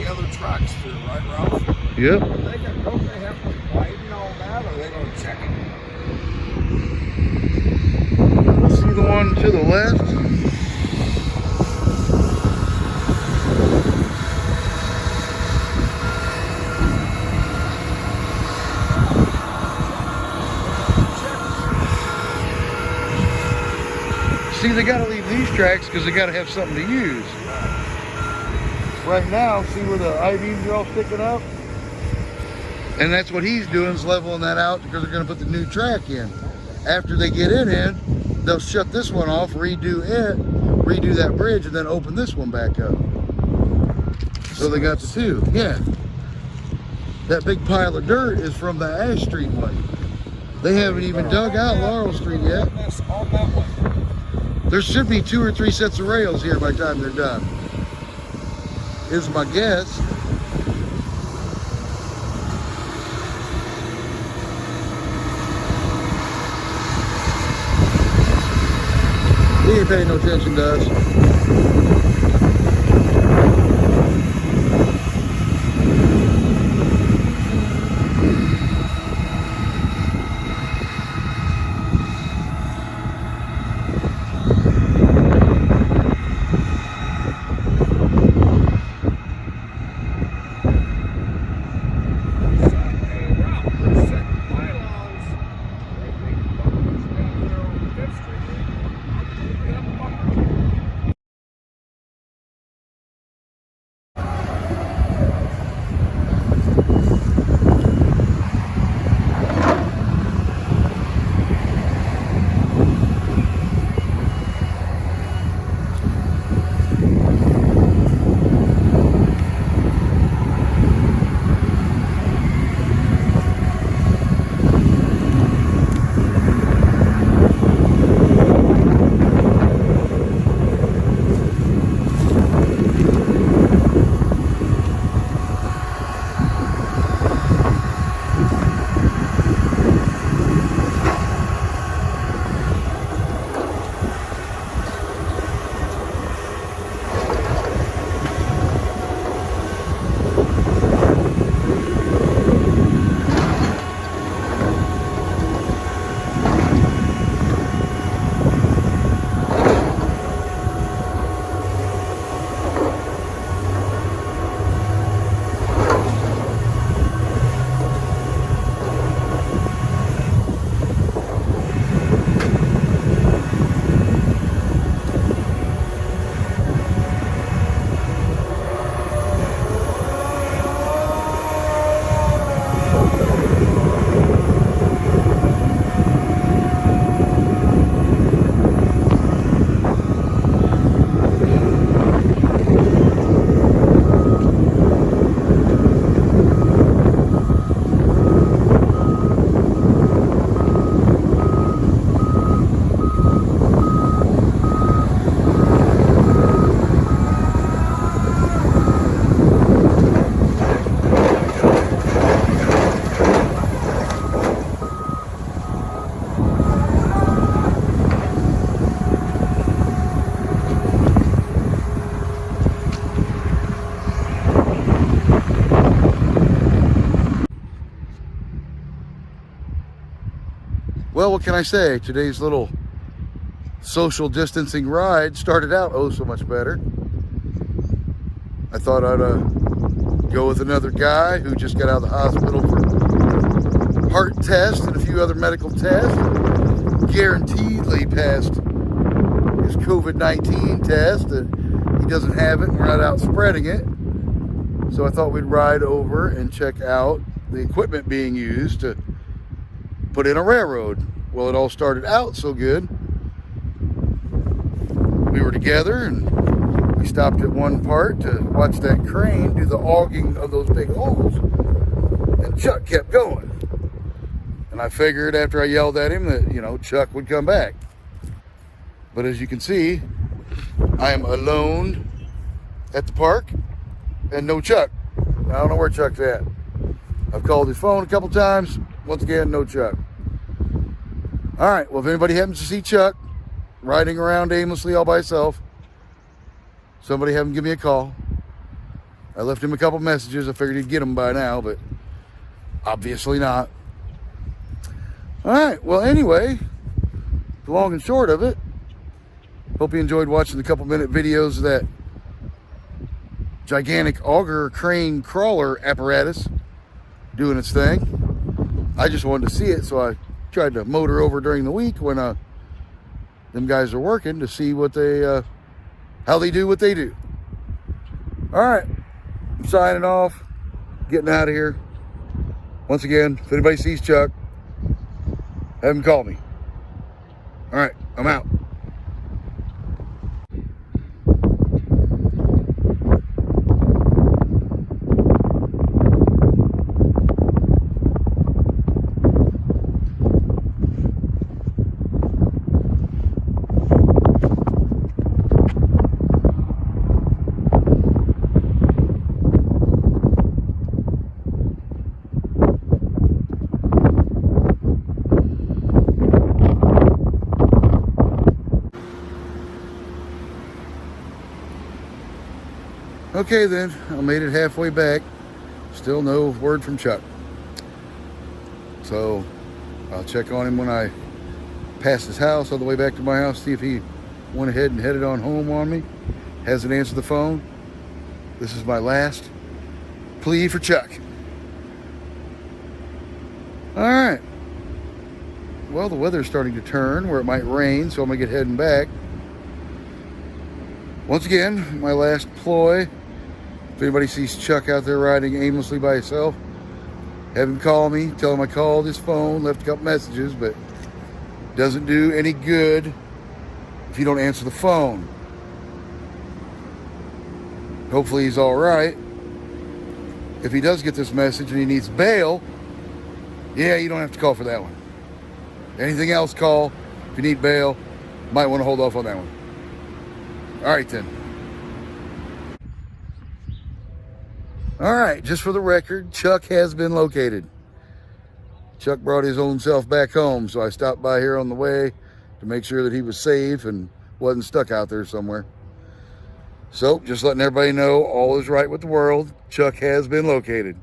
other tracks too, right, Ralph? Yep. Don't they have to widen all that, or are they going to check it? See the one to the left? See, they got to leave these tracks because they got to have something to use. Right now, see where the I-beams are all sticking up? And that's what he's doing, is leveling that out because they're going to put the new track in. After they get it in, they'll shut this one off, redo that bridge, and then open this one back up. So they got the two. Yeah. That big pile of dirt is from the Ash Street one. They haven't even dug out Laurel Street yet. On that one. There should be 2 or 3 sets of rails here by the time they're done, is my guess. He ain't paying no attention to us. Well, what can I say? Today's little social distancing ride started out oh so much better. I thought I'd go with another guy who just got out of the hospital for heart tests and a few other medical tests. Guaranteedly passed his COVID-19 test, and he doesn't have it and we're not out spreading it. So I thought we'd ride over and check out the equipment being used to put in a railroad. Well, it all started out so good. We were together and we stopped at one part to watch that crane do the auging of those big holes. And Chuck kept going. And I figured after I yelled at him that, you know, Chuck would come back. But as you can see, I am alone at the park and no Chuck. I don't know where Chuck's at. I've called his phone a couple times. Once again, no Chuck. All right, well, if anybody happens to see Chuck riding around aimlessly all by himself, somebody have him give me a call. I left him a couple messages. I figured he'd get them by now, but obviously not. All right, well, anyway, the long and short of it, hope you enjoyed watching the couple-minute videos of that gigantic auger crane crawler apparatus doing its thing. I just wanted to see it, so I tried to motor over during the week when them guys are working to see what they, how they do what they do. All right, I'm signing off, getting out of here. Once again, if anybody sees Chuck, have him call me. All right, I'm out. Okay then, I made it halfway back. Still no word from Chuck. So I'll check on him when I pass his house on the way back to my house, see if he went ahead and headed on home on me. Hasn't answered the phone. This is my last plea for Chuck. All right. Well, the weather's starting to turn where it might rain, so I'm gonna get heading back. Once again, my last ploy. If anybody sees Chuck out there riding aimlessly by himself, have him call me, tell him I called his phone, left a couple messages, but doesn't do any good if you don't answer the phone. Hopefully he's all right. If he does get this message and he needs bail, yeah, you don't have to call for that one. Anything else, call. If you need bail, might want to hold off on that one. All right, then. All right, just for the record, Chuck has been located. Chuck brought his own self back home, so I stopped by here on the way to make sure that he was safe and wasn't stuck out there somewhere. So, just letting everybody know all is right with the world. Chuck has been located.